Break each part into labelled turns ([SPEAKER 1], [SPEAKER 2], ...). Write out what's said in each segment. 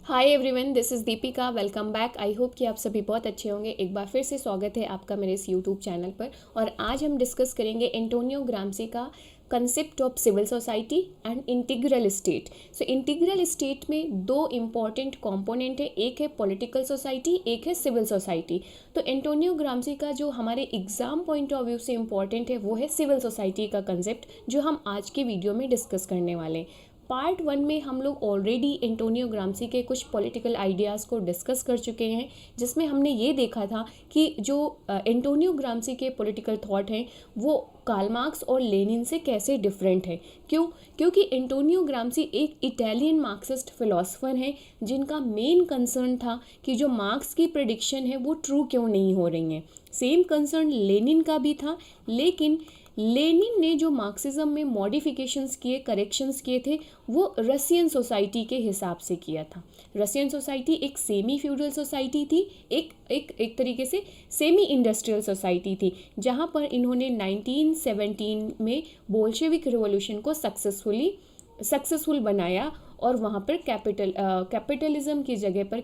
[SPEAKER 1] Hi everyone, this is Deepika. Welcome back. I hope कि आप सभी बहुत अच्छे होंगे। एक बार फिर से स्वागत है आपका मेरे इस यूट्यूब चैनल पर। और आज हम डिस्कस करेंगे एंटोनियो ग्राम्सी का concept of civil society and integral state. So integral state में दो इम्पॉर्टेंट कंपोनेंट है, एक है पॉलिटिकल सोसाइटी, एक है सिविल सोसाइटी। तो एंटोनियो ग्राम्सी का जो हमारे एग्जाम पॉइंट ऑफ व्यू से इम्पॉर्टेंट है वो है सिविल सोसाइटी का कंसेप्ट, जो हम आज के वीडियो में डिस्कस करने वाले हैं। पार्ट 1 में हम लोग ऑलरेडी एंटोनियो ग्राम्सी के कुछ पॉलिटिकल आइडियाज़ को डिस्कस कर चुके हैं, जिसमें हमने ये देखा था कि जो एंटोनियो ग्राम्सी के पॉलिटिकल थॉट हैं वो कार्ल मार्क्स और लेनिन से कैसे डिफरेंट है। क्योंकि एंटोनियो ग्राम्सी एक इटालियन मार्क्सिस्ट फिलोसफर हैं जिनका मेन कंसर्न था कि जो मार्क्स की प्रेडिक्शन है वो ट्रू क्यों नहीं हो रही हैं। सेम कंसर्न लेनिन का भी था, लेकिन लेनिन ने जो मार्क्सिज्म में मॉडिफिकेशंस किए, करेक्शंस किए थे, वो रशियन सोसाइटी के हिसाब से किया था। रशियन सोसाइटी एक सेमी फ्यूडल सोसाइटी थी, एक तरीके से सेमी इंडस्ट्रियल सोसाइटी थी, जहाँ पर इन्होंने 1917 में बोल्शेविक रिवॉल्यूशन को सक्सेसफुल बनाया और वहाँ पर कैपिटलिज्म की जगह पर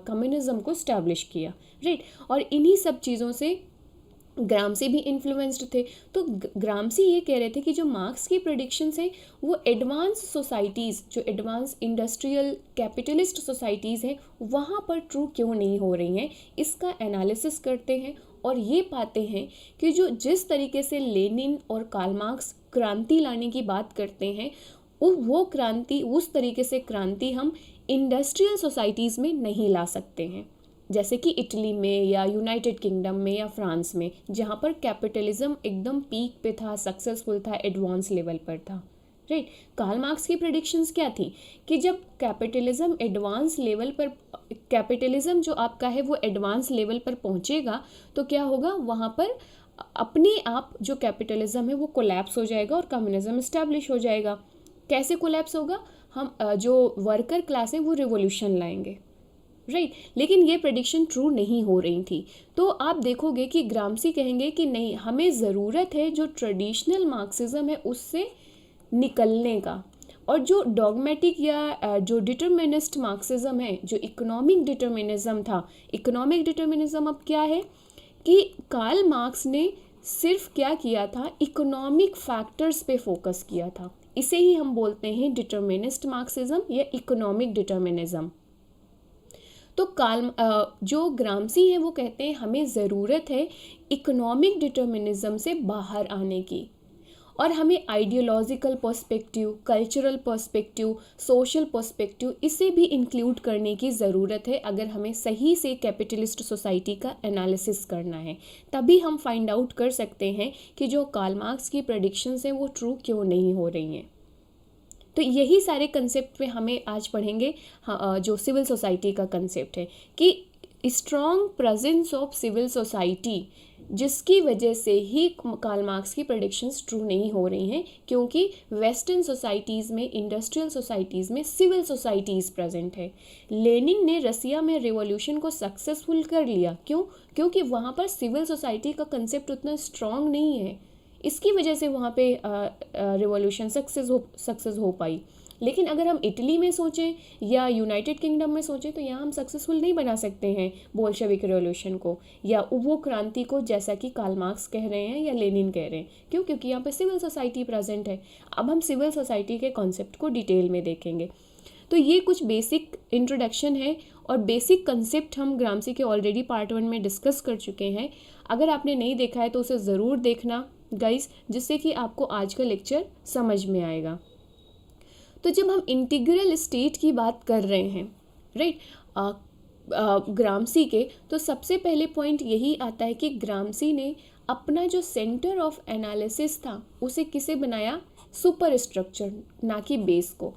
[SPEAKER 1] कम्युनिज्म को स्टैब्लिश किया, राइट। और इन्हीं सब चीज़ों से ग्राम्सी भी इन्फ्लुएंस्ड थे। तो ग्राम्सी ये कह रहे थे कि जो मार्क्स की प्रेडिक्शंस हैं वो एडवांस सोसाइटीज़, जो एडवांस इंडस्ट्रियल कैपिटलिस्ट सोसाइटीज़ हैं, वहाँ पर ट्रू क्यों नहीं हो रही हैं। इसका एनालिसिस करते हैं और ये पाते हैं कि जो जिस तरीके से लेनिन और कार्ल मार्क्स क्रांति लाने की बात करते हैं, वो क्रांति, उस तरीके से क्रांति हम इंडस्ट्रियल सोसाइटीज़ में नहीं ला सकते हैं, जैसे कि इटली में या यूनाइटेड किंगडम में या फ्रांस में, जहाँ पर कैपिटलिज्म एकदम पीक पे था, सक्सेसफुल था, एडवांस लेवल पर था, राइट। कार्ल मार्क्स की प्रेडिक्शंस क्या थी कि जब कैपिटलिज्म जो आपका है वो एडवांस लेवल पर पहुँचेगा तो क्या होगा, वहाँ पर अपने आप जो कैपिटलिज्म है वो कोलैप्स हो जाएगा और कम्युनिज्म इस्टेब्लिश हो जाएगा। कैसे कोलैप्स होगा, हम जो वर्कर क्लास है वो रिवॉल्यूशन लाएंगे, राइट। लेकिन ये प्रेडिक्शन ट्रू नहीं हो रही थी। तो आप देखोगे कि ग्राम्सी कहेंगे कि नहीं, हमें ज़रूरत है जो ट्रेडिशनल मार्क्सिज्म है उससे निकलने का, और जो डॉगमेटिक या जो डिटर्मिनिस्ट मार्क्सिज्म है, जो इकोनॉमिक डिटर्मिनिज्म था, इकोनॉमिक डिटर्मिनिज्म अब क्या है कि कार्ल मार्क्स ने सिर्फ क्या किया था, इकोनॉमिक फैक्टर्स पे फोकस किया था। इसे ही हम बोलते हैं डिटर्मिनिस्ट मार्क्सिज्म या इकोनॉमिक डिटर्मिनिज्म। तो जो ग्राम्सी हैं वो कहते हैं हमें ज़रूरत है इकोनॉमिक डिटर्मिनिज्म से बाहर आने की, और हमें ideological perspective, cultural perspective, social perspective, इसे भी इंक्लूड करने की ज़रूरत है अगर हमें सही से कैपिटलिस्ट सोसाइटी का एनालिसिस करना है। तभी हम फाइंड आउट कर सकते हैं कि जो कार्ल मार्क्स की प्रेडिक्शंस हैं वो ट्रू क्यों नहीं हो रही हैं। तो यही सारे कंसेप्ट में हमें आज पढ़ेंगे। जो सिविल सोसाइटी का कंसेप्ट है कि strong presence of civil society, जिसकी वजह से ही कार्ल मार्क्स की प्रेडिक्शंस ट्रू नहीं हो रही हैं, क्योंकि वेस्टर्न सोसाइटीज़ में, इंडस्ट्रियल सोसाइटीज़ में सिविल सोसाइटीज़ प्रेजेंट है। लेनिन ने रसिया में रिवॉल्यूशन को सक्सेसफुल कर लिया, क्योंकि वहाँ पर सिविल सोसाइटी का कंसेप्ट उतना स्ट्रॉन्ग नहीं है, इसकी वजह से वहाँ पे रिवॉल्यूशन सक्सेस हो पाई। लेकिन अगर हम इटली में सोचें या यूनाइटेड किंगडम में सोचें तो यहाँ हम सक्सेसफुल नहीं बना सकते हैं बोल्शेविक रिवॉल्यूशन को या वो क्रांति को, जैसा कि कार्ल मार्क्स कह रहे हैं या लेनिन कह रहे हैं। क्योंकि यहाँ पे सिविल सोसाइटी प्रेजेंट है। अब हम सिविल सोसाइटी के कॉन्सेप्ट को डिटेल में देखेंगे। तो ये कुछ बेसिक इंट्रोडक्शन है और बेसिक कंसेप्ट हम ग्राम्सी के ऑलरेडी पार्ट 1 में डिस्कस कर चुके हैं। अगर आपने नहीं देखा है तो उसे ज़रूर देखना गाइस, जिससे कि आपको आज का लेक्चर समझ में आएगा। तो जब हम इंटीग्रल स्टेट की बात कर रहे हैं, राइट, ग्राम्सी के, तो सबसे पहले पॉइंट यही आता है कि ग्राम्सी ने अपना जो सेंटर ऑफ एनालिसिस था उसे किसे बनाया, सुपर स्ट्रक्चर, ना कि बेस को।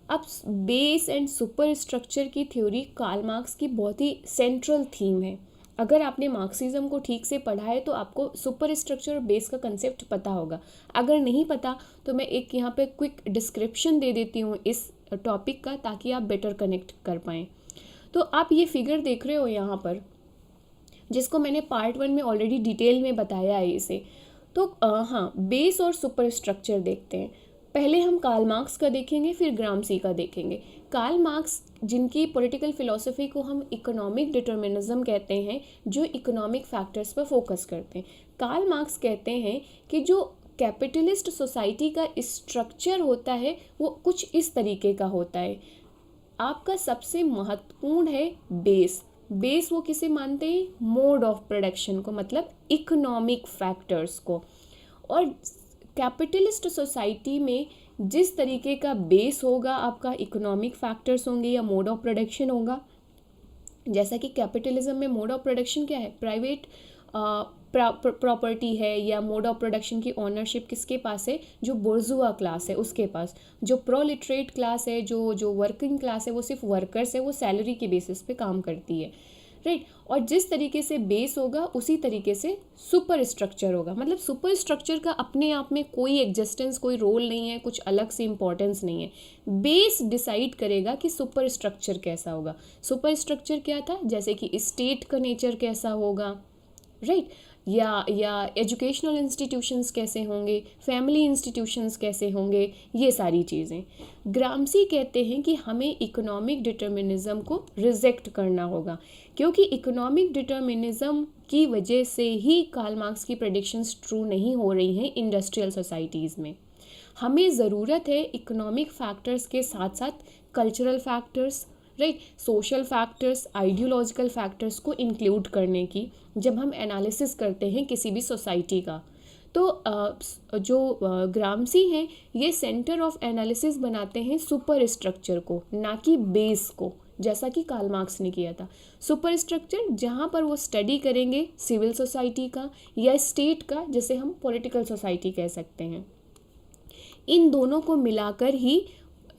[SPEAKER 1] अब बेस एंड सुपर स्ट्रक्चर की थ्योरी कार्ल मार्क्स की बहुत ही सेंट्रल थीम है। अगर आपने मार्क्सिज्म को ठीक से पढ़ा है तो आपको सुपर स्ट्रक्चर और बेस का कंसेप्ट पता होगा। अगर नहीं पता तो मैं एक यहाँ पे क्विक डिस्क्रिप्शन दे देती हूँ इस टॉपिक का, ताकि आप बेटर कनेक्ट कर पाएँ। तो आप ये फिगर देख रहे हो यहाँ पर, जिसको मैंने पार्ट 1 में ऑलरेडी डिटेल में बताया है इसे। तो हाँ, बेस और सुपर स्ट्रक्चर देखते हैं। पहले हम कार्ल मार्क्स का देखेंगे, फिर ग्राम्सी का देखेंगे। कार्ल मार्क्स, जिनकी पॉलिटिकल फिलॉसफी को हम इकोनॉमिक डिटर्मिनिज्म कहते हैं, जो इकोनॉमिक फैक्टर्स पर फोकस करते हैं, कार्ल मार्क्स कहते हैं कि जो कैपिटलिस्ट सोसाइटी का स्ट्रक्चर होता है वो कुछ इस तरीके का होता है। आपका सबसे महत्वपूर्ण है बेस। बेस वो किसे मानते हैं? मोड ऑफ प्रोडक्शन को, मतलब इकोनॉमिक फैक्टर्स को। और कैपिटलिस्ट सोसाइटी में जिस तरीके का बेस होगा, आपका इकोनॉमिक फैक्टर्स होंगे या मोड ऑफ प्रोडक्शन होगा। जैसा कि कैपिटलिज्म में मोड ऑफ प्रोडक्शन क्या है? प्राइवेट प्रॉपर्टी है, या मोड ऑफ प्रोडक्शन की ओनरशिप किसके पास है? जो बुर्जुआ क्लास है उसके पास। जो प्रोलेटरेट क्लास है, जो वर्किंग क्लास है, वो सिर्फ वर्कर्स है, वो सैलरी के बेसिस पे काम करती है, राइट। और जिस तरीके से बेस होगा उसी तरीके से सुपर स्ट्रक्चर होगा। मतलब सुपर स्ट्रक्चर का अपने आप में कोई एग्जिस्टेंस, कोई रोल नहीं है, कुछ अलग से इम्पोर्टेंस नहीं है। बेस डिसाइड करेगा कि सुपर स्ट्रक्चर कैसा होगा। सुपर स्ट्रक्चर क्या था? जैसे कि स्टेट का नेचर कैसा होगा, राइट, या एजुकेशनल इंस्टीट्यूशंस कैसे होंगे, फैमिली इंस्टीट्यूशंस कैसे होंगे, ये सारी चीज़ें। ग्राम्सी कहते हैं कि हमें इकोनॉमिक डिटर्मिनिज्म को रिजेक्ट करना होगा, क्योंकि इकोनॉमिक डिटर्मिनिज्म की वजह से ही कार्ल मार्क्स की प्रेडिक्शंस ट्रू नहीं हो रही हैं इंडस्ट्रियल सोसाइटीज़ में। हमें ज़रूरत है इकोनॉमिक फैक्टर्स के साथ साथ cultural factors, right, social factors, ideological factors को इंक्लूड करने की, जब हम एनालिसिस करते हैं किसी भी सोसाइटी का। तो जो ग्राम्सी हैं ये सेंटर ऑफ एनालिसिस बनाते हैं सुपर स्ट्रक्चर को, ना कि बेस को, जैसा कि कार्ल मार्क्स ने किया था। सुपर स्ट्रक्चर जहाँ पर वो स्टडी करेंगे सिविल सोसाइटी का या स्टेट का, जिसे हम पॉलिटिकल सोसाइटी कह सकते हैं। इन दोनों को मिलाकर ही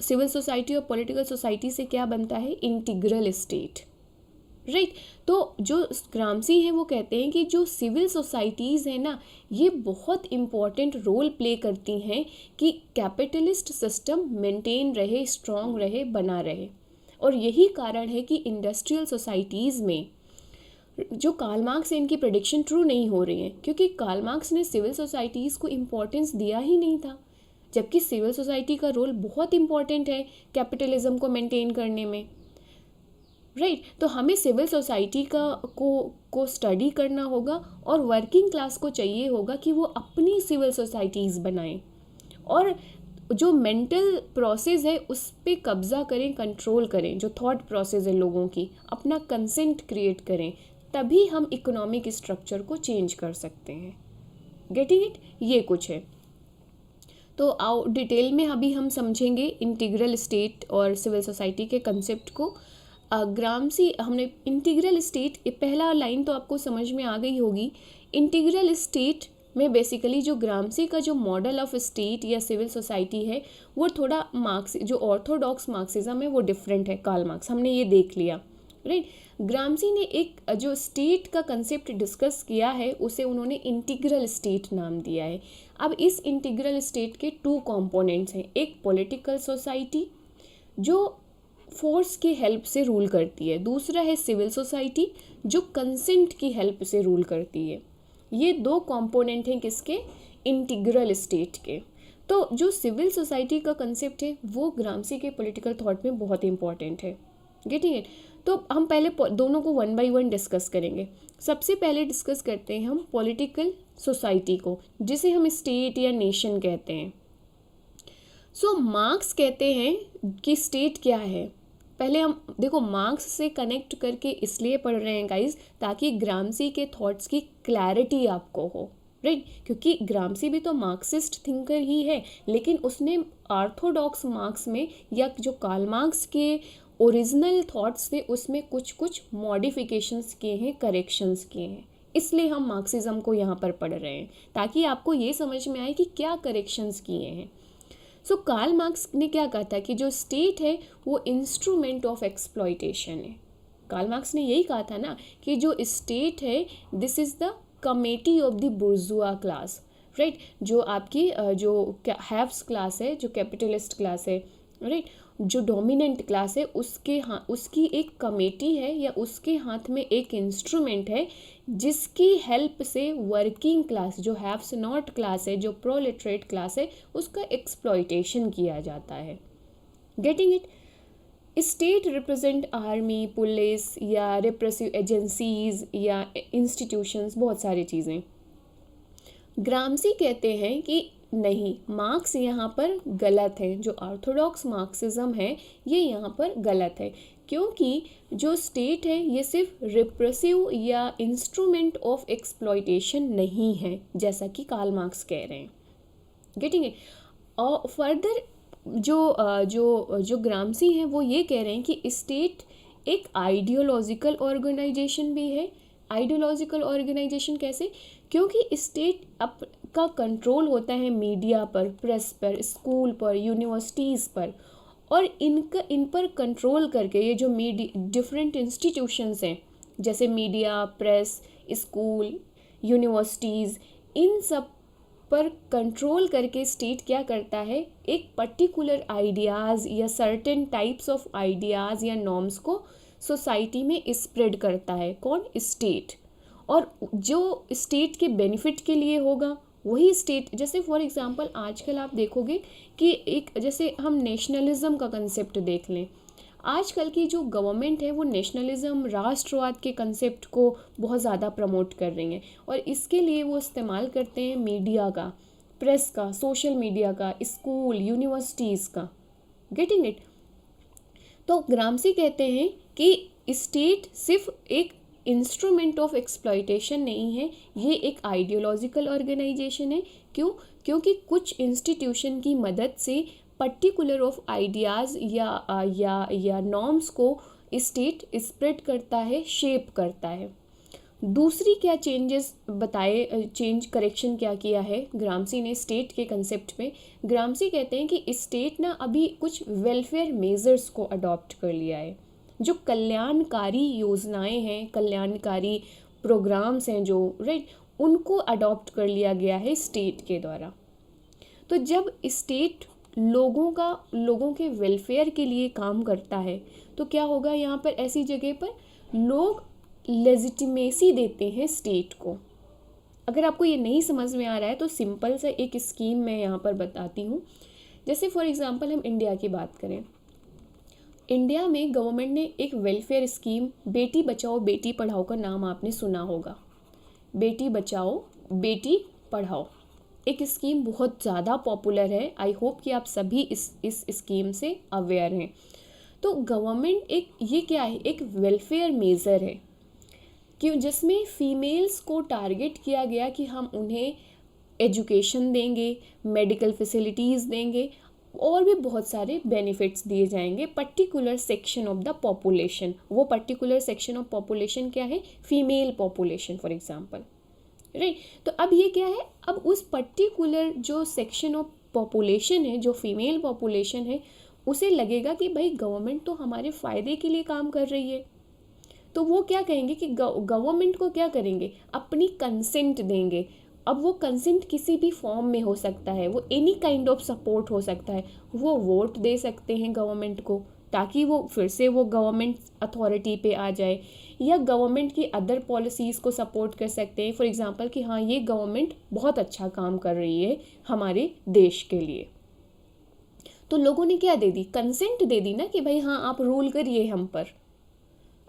[SPEAKER 1] सिविल सोसाइटी और पॉलिटिकल सोसाइटी से क्या बनता है? Integral state, right. तो जो ग्राम्सी हैं वो कहते हैं कि जो सिविल सोसाइटीज़ हैं ना, ये बहुत इम्पॉर्टेंट रोल प्ले करती हैं कि कैपिटलिस्ट सिस्टम मेंटेन रहे, स्ट्रॉन्ग रहे, बना रहे। और यही कारण है कि इंडस्ट्रियल सोसाइटीज़ में जो कार्ल मार्क्स है इनकी प्रेडिक्शन ट्रू नहीं हो रही है, क्योंकि कार्ल मार्क्स ने सिविल सोसाइटीज़ को इम्पोर्टेंस दिया ही नहीं था, जबकि सिविल सोसाइटी का रोल बहुत इम्पॉर्टेंट है कैपिटलिज्म को मेंटेन करने में, राइट। तो हमें सिविल सोसाइटी को स्टडी करना होगा और वर्किंग क्लास को चाहिए होगा कि वो अपनी सिविल सोसाइटीज़ बनाएं और जो मेंटल प्रोसेस है उस पे कब्जा करें, कंट्रोल करें। जो थॉट प्रोसेस है लोगों की, अपना कंसेंट क्रिएट करें, तभी हम इकोनॉमिक स्ट्रक्चर को चेंज कर सकते हैं। Getting it? ये कुछ है। तो आओ डिटेल में अभी हम समझेंगे इंटीग्रल स्टेट और सिविल सोसाइटी के कंसेप्ट को। ग्राम्सी, हमने इंटीग्रल स्टेट, पहला लाइन तो आपको समझ में आ गई होगी। इंटीग्रल स्टेट में बेसिकली जो ग्राम्सी का जो मॉडल ऑफ स्टेट या सिविल सोसाइटी है वो थोड़ा जो ऑर्थोडॉक्स मार्क्सिज्म है वो डिफरेंट है कार्ल मार्क्स, हमने ये देख लिया, राइट। ग्राम्सी ने एक जो स्टेट का कंसेप्ट डिस्कस किया है उसे उन्होंने इंटीग्रल स्टेट नाम दिया है। अब इस इंटीग्रल स्टेट के 2 कंपोनेंट्स हैं, एक पॉलिटिकल सोसाइटी जो फोर्स की हेल्प से रूल करती है, दूसरा है सिविल सोसाइटी जो कंसेंट की हेल्प से रूल करती है। ये 2 कंपोनेंट हैं किसके? इंटीग्रल स्टेट के। तो जो सिविल सोसाइटी का कंसेप्ट है वो ग्राम्सी के पॉलिटिकल थॉट में बहुत इंपॉर्टेंट है। Getting it? तो हम पहले दोनों को 1 बाय 1 डिस्कस करेंगे। सबसे पहले डिस्कस करते हैं हम पॉलिटिकल सोसाइटी को, जिसे हम स्टेट या नेशन कहते हैं। सो मार्क्स कहते हैं कि स्टेट क्या है। पहले हम देखो मार्क्स से कनेक्ट करके इसलिए पढ़ रहे हैं गाइज, ताकि ग्राम्सी के थॉट्स की क्लैरिटी आपको हो, राइट। क्योंकि ग्राम्सी भी तो मार्क्सिस्ट थिंकर ही है, लेकिन उसने ऑर्थोडॉक्स मार्क्स में या जो कार्ल मार्क्स के ओरिजिनल थॉट्स थे उसमें कुछ मॉडिफिकेशंस किए हैं, करेक्शंस किए हैं। इसलिए हम मार्क्सिज्म को यहाँ पर पढ़ रहे हैं, ताकि आपको ये समझ में आए कि क्या करेक्शंस किए हैं। सो कार्ल मार्क्स ने क्या कहा था कि जो स्टेट है वो इंस्ट्रूमेंट ऑफ एक्सप्लॉयटेशन है। कार्ल मार्क्स ने यही कहा था ना कि जो स्टेट है this is the committee of the बुर्जुआ class, right. जो आपकी जो हैव्स क्लास है, जो कैपिटलिस्ट क्लास है, राइट, जो डोमिनेंट क्लास है, उसकी एक कमेटी है या उसके हाथ में एक इंस्ट्रूमेंट है जिसकी हेल्प से वर्किंग क्लास, जो हैव्स नॉट क्लास है, जो प्रोलेटरेट क्लास है, उसका एक्सप्लॉयटेशन किया जाता है। Getting it? State represent army, police या रिप्रेसिव एजेंसीज या इंस्टीट्यूशंस, बहुत सारी चीज़ें। ग्रामसी कहते हैं कि नहीं, मार्क्स यहाँ पर गलत है, जो ऑर्थोडॉक्स मार्क्सिज्म है ये यहाँ पर गलत है, क्योंकि जो स्टेट है ये सिर्फ रिप्रेसिव या इंस्ट्रूमेंट ऑफ एक्सप्लॉयटेशन नहीं है, जैसा कि कार्ल मार्क्स कह रहे हैं। Getting it? और फर्दर जो ग्रामसी हैं वो ये कह रहे हैं कि स्टेट एक आइडियोलॉजिकल ऑर्गेनाइजेशन भी है। आइडियोलॉजिकल ऑर्गेनाइजेशन कैसे? क्योंकि स्टेट अप का कंट्रोल होता है मीडिया पर, प्रेस पर, स्कूल पर, यूनिवर्सिटीज़ पर, और इन पर कंट्रोल करके ये जो डिफरेंट इंस्टीट्यूशंस हैं जैसे मीडिया, प्रेस, स्कूल, यूनिवर्सिटीज़, इन सब पर कंट्रोल करके स्टेट क्या करता है, एक पर्टिकुलर आइडियाज़ या सर्टेन टाइप्स ऑफ आइडियाज़ या नॉर्म्स को सोसाइटी में स्प्रेड करता है। कौन? स्टेट। और जो स्टेट के बेनिफिट के लिए होगा वही स्टेट, जैसे फॉर एग्जांपल आजकल आप देखोगे कि एक, जैसे हम नेशनलिज्म का कंसेप्ट देख लें, आजकल की जो गवर्नमेंट है वो नेशनलिज्म, राष्ट्रवाद के कंसेप्ट को बहुत ज़्यादा प्रमोट कर रही हैं, और इसके लिए वो इस्तेमाल करते हैं मीडिया का, प्रेस का, सोशल मीडिया का, स्कूल, यूनिवर्सिटीज़ का। Getting it? तो ग्रामसी कहते हैं कि स्टेट सिर्फ एक इंस्ट्रूमेंट ऑफ एक्सप्लॉयटेशन नहीं है, ये एक आइडियोलॉजिकल ऑर्गेनाइजेशन है। क्यों? क्योंकि कुछ इंस्टीट्यूशन की मदद से पर्टिकुलर ऑफ आइडियाज़ या नॉर्म्स को स्टेट स्प्रेड करता है, शेप करता है। दूसरी क्या चेंजेस बताए, करेक्शन क्या किया है ग्रामसी ने स्टेट के कंसेप्ट में? ग्रामसी कहते हैं कि स्टेट ना अभी कुछ वेलफेयर मेजर्स को अडॉप्ट कर लिया है, जो कल्याणकारी योजनाएं हैं, कल्याणकारी प्रोग्राम्स हैं जो, राइट, उनको अडॉप्ट कर लिया गया है स्टेट के द्वारा। तो जब स्टेट लोगों के वेलफेयर के लिए काम करता है तो क्या होगा, यहाँ पर ऐसी जगह पर लोग लेजिटिमेसी देते हैं स्टेट को। अगर आपको ये नहीं समझ में आ रहा है तो सिंपल सा एक स्कीम मैं यहाँ पर बताती हूँ। जैसे फॉर एग्जांपल हम इंडिया की बात करें, इंडिया में गवर्नमेंट ने एक वेलफेयर स्कीम बेटी बचाओ बेटी पढ़ाओ का नाम आपने सुना होगा। बेटी बचाओ बेटी पढ़ाओ एक स्कीम बहुत ज़्यादा पॉपुलर है। आई होप कि आप सभी इस स्कीम से अवेयर हैं। तो गवर्नमेंट ये क्या है, एक वेलफेयर मेजर है कि जिसमें फीमेल्स को टारगेट किया गया कि हम उन्हें एजुकेशन देंगे, मेडिकल फैसिलिटीज़ देंगे और भी बहुत सारे बेनिफिट्स दिए जाएंगे particular section of the population. वो पर्टिकुलर सेक्शन ऑफ पॉपुलेशन क्या है? Female population for example, right. तो अब ये क्या है, अब उस पर्टिकुलर जो सेक्शन ऑफ पॉपुलेशन है, जो फीमेल पॉपुलेशन है, उसे लगेगा कि भाई गवर्नमेंट तो हमारे फ़ायदे के लिए काम कर रही है। तो वो क्या कहेंगे कि गवर्नमेंट को क्या करेंगे, अपनी कंसेंट देंगे। अब वो कंसेंट किसी भी फॉर्म में हो सकता है, वो एनी काइंड ऑफ सपोर्ट हो सकता है। वो वोट दे सकते हैं गवर्नमेंट को ताकि वो फिर से वो गवर्नमेंट अथॉरिटी पे आ जाए, या गवर्नमेंट की अदर पॉलिसीज़ को सपोर्ट कर सकते हैं। फॉर एग्जांपल कि हाँ, ये गवर्नमेंट बहुत अच्छा काम कर रही है हमारे देश के लिए। तो लोगों ने क्या दे दी, कंसेंट दे दी ना कि भाई हाँ, आप रूल करिए हम पर,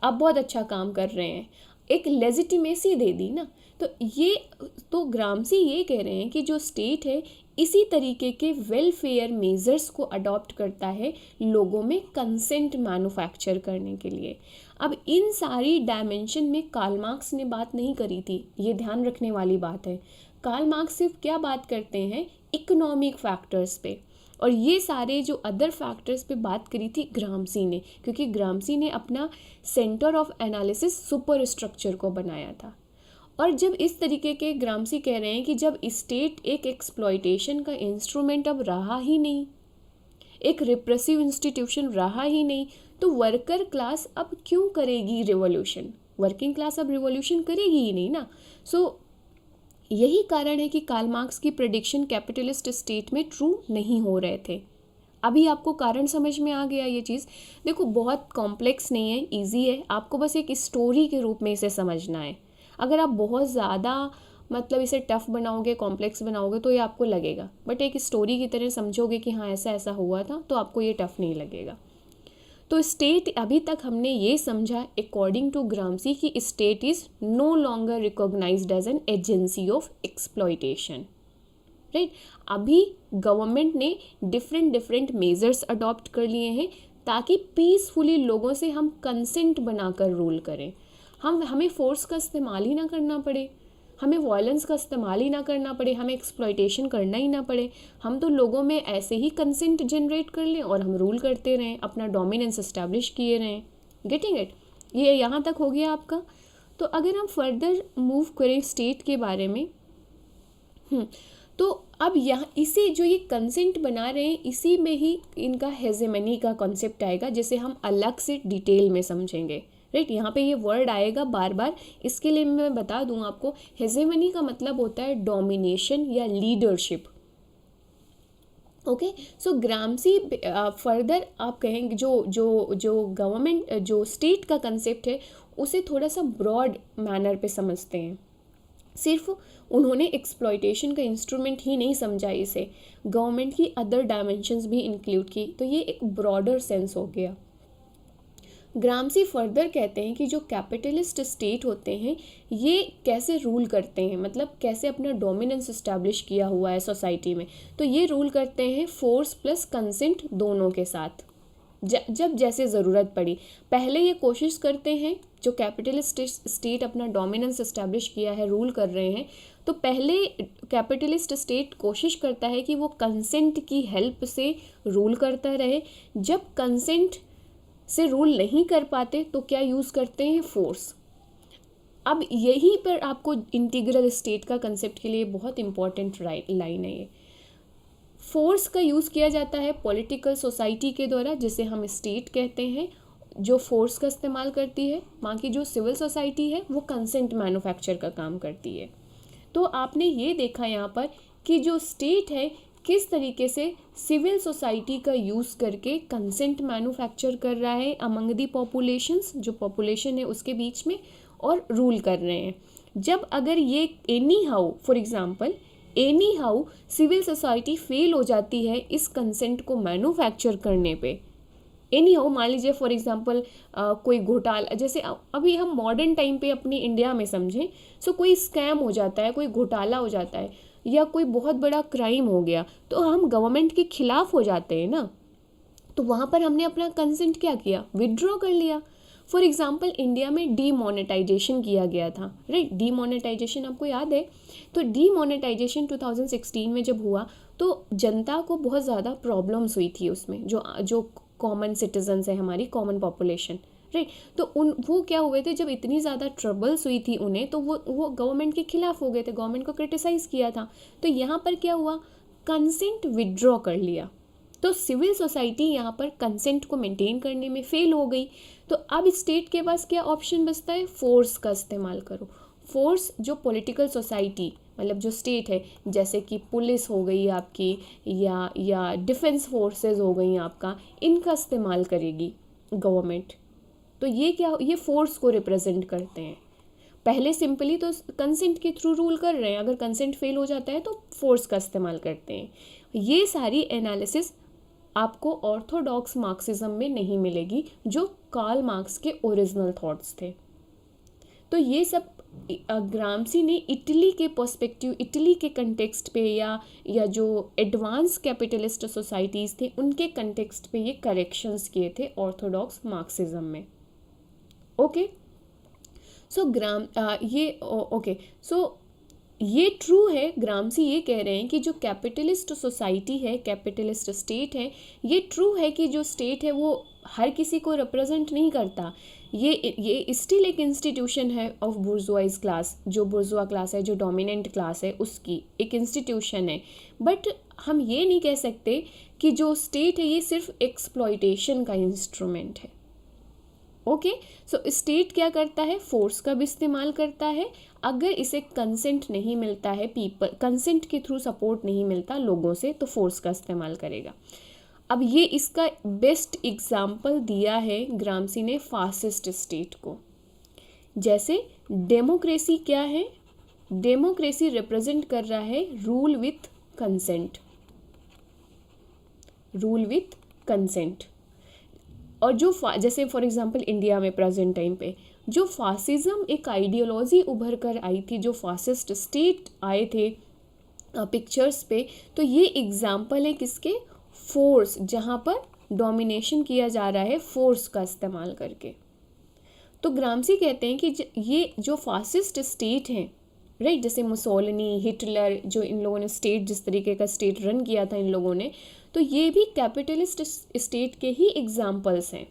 [SPEAKER 1] आप बहुत अच्छा काम कर रहे हैं, एक लेजिटिमेसी दे दी ना। तो ग्रामसी ये कह रहे हैं कि जो स्टेट है इसी तरीके के वेलफेयर मेजर्स को अडॉप्ट करता है लोगों में कंसेंट मैन्युफैक्चर करने के लिए। अब इन सारी डायमेंशन में कार्ल मार्क्स ने बात नहीं करी थी, ये ध्यान रखने वाली बात है। कार्ल मार्क्स सिर्फ क्या बात करते हैं, इकोनॉमिक फैक्टर्स पे, और ये सारे जो अदर फैक्टर्स पे बात करी थी ग्रामसी ने, क्योंकि ग्रामसी ने अपना centre of analysis super structure को बनाया था। और जब इस तरीके के ग्रामसी कह रहे हैं कि जब स्टेट एक एक्सप्लॉयटेशन का इंस्ट्रूमेंट अब रहा ही नहीं, एक रिप्रेसिव इंस्टीट्यूशन रहा ही नहीं, तो वर्कर क्लास अब क्यों करेगी रिवॉल्यूशन? वर्किंग क्लास अब रिवॉल्यूशन करेगी ही नहीं ना। सो यही कारण है कि कार्ल मार्क्स की प्रेडिक्शन कैपिटलिस्ट स्टेट में ट्रू नहीं हो रहे थे। अभी आपको कारण समझ में आ गया ये चीज़? देखो, बहुत कॉम्प्लेक्स नहीं है, इजी है, आपको बस एक स्टोरी के रूप में इसे समझना है। अगर आप बहुत ज़्यादा मतलब इसे टफ़ बनाओगे, कॉम्प्लेक्स बनाओगे तो ये आपको लगेगा, बट एक स्टोरी की तरह समझोगे कि हाँ ऐसा ऐसा हुआ था, तो आपको ये टफ़ नहीं लगेगा। तो स्टेट, अभी तक हमने ये समझा अकॉर्डिंग टू ग्रामसी कि state is no longer recognised as an agency of exploitation, right. अभी गवर्नमेंट ने डिफरेंट मेजर्स अडॉप्ट कर लिए हैं ताकि पीसफुली लोगों से हम कंसेंट बनाकर रूल करें, हमें फोर्स का इस्तेमाल ही ना करना पड़े, हमें वायलेंस का इस्तेमाल ही ना करना पड़े, हमें एक्सप्लॉयटेशन करना ही ना पड़े, हम तो लोगों में ऐसे ही कंसेंट जनरेट कर लें और हम रूल करते रहें, अपना डोमिनेंस इस्टेब्लिश किए रहें। Getting it? ये यहाँ तक हो गया आपका। तो अगर हम फर्दर मूव करें स्टेट के बारे में, तो अब यहाँ इसी जो ये कंसेंट बना रहे हैं इसी में ही इनका हेजेमनी का कॉन्सेप्ट आएगा, जिसे हम अलग से डिटेल में समझेंगे, राइट। यहाँ पे ये वर्ड आएगा बार बार, इसके लिए मैं बता दूँ आपको, हेजेमनी का मतलब होता है डोमिनेशन या लीडरशिप। ओके, सो ग्रामसी फर्दर आप कहेंगे जो गवर्नमेंट जो स्टेट का कंसेप्ट है उसे थोड़ा सा ब्रॉड मैनर पे समझते हैं। सिर्फ उन्होंने एक्सप्लॉयटेशन का इंस्ट्रूमेंट ही नहीं समझा इसे, गवर्नमेंट की अदर डायमेंशंस भी इंक्लूड की, तो ये एक ब्रॉडर सेंस हो गया। ग्रामसी फर्दर कहते हैं कि जो कैपिटलिस्ट स्टेट होते हैं ये कैसे रूल करते हैं, मतलब कैसे अपना डोमिनेंस इस्टेब्लिश किया हुआ है सोसाइटी में, तो ये रूल करते हैं फोर्स प्लस कंसेंट दोनों के साथ, जब जैसे ज़रूरत पड़ी। पहले ये कोशिश करते हैं, जो कैपिटलिस्ट स्टेट अपना डोमिनेंस इस्टेब्लिश किया है, रूल कर रहे हैं, तो पहले कैपिटलिस्ट स्टेट कोशिश करता है कि वो कंसेंट की हेल्प से रूल करता रहे। जब कंसेंट से रूल नहीं कर पाते तो क्या यूज़ करते हैं? फोर्स। अब यहीं पर आपको इंटीग्रल स्टेट का कंसेप्ट के लिए बहुत इंपॉर्टेंट लाइन है। ये फोर्स का यूज़ किया जाता है पॉलिटिकल सोसाइटी के द्वारा, जिसे हम स्टेट कहते हैं, जो फोर्स का इस्तेमाल करती है। बाकी जो सिविल सोसाइटी है वो कंसेंट मैन्युफैक्चर का काम करती है। तो आपने ये देखा यहाँ पर कि जो स्टेट है किस तरीके से सिविल सोसाइटी का यूज़ करके कंसेंट मैन्युफैक्चर कर रहा है अमंग दी पॉपुलेशंस, जो पॉपुलेशन है उसके बीच में, और रूल कर रहे हैं। जब अगर ये anyhow, for example anyhow civil society fail हो जाती है इस कंसेंट को मैन्युफैक्चर करने पे, एनी हाउ मान लीजिए फॉर एग्जांपल कोई घोटाला, जैसे अभी हम मॉडर्न टाइम पे अपनी इंडिया में समझें, सो कोई स्कैम हो जाता है, कोई घोटाला हो जाता है, या कोई बहुत बड़ा क्राइम हो गया, तो हम गवर्नमेंट के खिलाफ हो जाते हैं ना, तो वहाँ पर हमने अपना कंसेंट क्या किया? विड्रॉ कर लिया। फॉर एग्जांपल इंडिया में डीमोनेटाइजेशन किया गया था, राइट। डीमोनेटाइजेशन आपको याद है? तो डीमोनेटाइजेशन 2016 में जब हुआ तो जनता को बहुत ज़्यादा प्रॉब्लम्स हुई थी उसमें, जो कॉमन सिटीजन्स है, हमारी कॉमन पॉपुलेशन, राइट। तो वो क्या हुए थे, जब इतनी ज़्यादा ट्रबल्स हुई थी उन्हें, तो वो गवर्नमेंट के खिलाफ हो गए थे, गवर्नमेंट को क्रिटिसाइज़ किया था। तो यहाँ पर क्या हुआ? कंसेंट विड्रॉ कर लिया। तो सिविल सोसाइटी यहाँ पर कंसेंट को मेंटेन करने में फेल हो गई। तो अब स्टेट के पास क्या ऑप्शन बचता है? फोर्स का इस्तेमाल करो। फोर्स जो पॉलिटिकल सोसाइटी, मतलब जो स्टेट है, जैसे कि पुलिस हो गई आपकी, या डिफेंस फोर्सेस हो गई आपका, इनका इस्तेमाल करेगी गवर्नमेंट। तो ये क्या, ये फोर्स को रिप्रेजेंट करते हैं। पहले सिंपली तो कंसेंट के थ्रू रूल कर रहे हैं, अगर कंसेंट फेल हो जाता है तो फोर्स का इस्तेमाल करते हैं। ये सारी एनालिसिस आपको ऑर्थोडॉक्स मार्क्सिज्म में नहीं मिलेगी, जो कार्ल मार्क्स के ओरिजिनल थॉट्स थे। तो ये सब ग्रामसी ने इटली के पर्सपेक्टिव, इटली के कंटेक्स्ट पे, या जो एडवांस कैपिटलिस्ट सोसाइटीज़ थे उनके कंटेक्स्ट पे ये करेक्शंस किए थे ऑर्थोडॉक्स मार्क्सिज्म में। ओके, सो ये ट्रू है, ग्रामसी ये कह रहे हैं कि जो कैपिटलिस्ट सोसाइटी है, कैपिटलिस्ट स्टेट है, ये ट्रू है कि जो स्टेट है वो हर किसी को रिप्रेजेंट नहीं करता। ये स्टिल एक इंस्टीट्यूशन है ऑफ बुर्जुआइज क्लास, जो बुर्जुआ क्लास है, जो डोमिनेंट क्लास है, उसकी एक इंस्टीट्यूशन है। बट हम ये नहीं कह सकते कि जो स्टेट है ये सिर्फ एक्सप्लॉयटेशन का इंस्ट्रूमेंट है। ओके, सो स्टेट क्या करता है? फोर्स का भी इस्तेमाल करता है। अगर इसे कंसेंट नहीं मिलता है, कंसेंट के थ्रू सपोर्ट नहीं मिलता लोगों से, तो फोर्स का इस्तेमाल करेगा। अब ये इसका बेस्ट एग्जाम्पल दिया है ग्रामसी ने फासिस्ट स्टेट को। जैसे डेमोक्रेसी क्या है? डेमोक्रेसी रिप्रेजेंट कर रहा है rule with consent, rule with consent. और जो जैसे फॉर एग्जांपल इंडिया में प्रेजेंट टाइम पे जो फासिज्म एक आइडियोलॉजी उभर कर आई थी, जो फासिस्ट स्टेट आए थे पिक्चर्स पे, तो ये एग्जाम्पल है किसके, फोर्स, जहाँ पर डोमिनेशन किया जा रहा है फोर्स का इस्तेमाल करके। तो ग्रामसी कहते हैं कि ये जो फासिस्ट स्टेट हैं, राइट, जैसे मुसोलिनी, हिटलर, जो इन लोगों ने स्टेट, जिस तरीके का स्टेट रन किया था इन लोगों ने, तो ये भी कैपिटलिस्ट स्टेट के ही एग्जाम्पल्स हैं।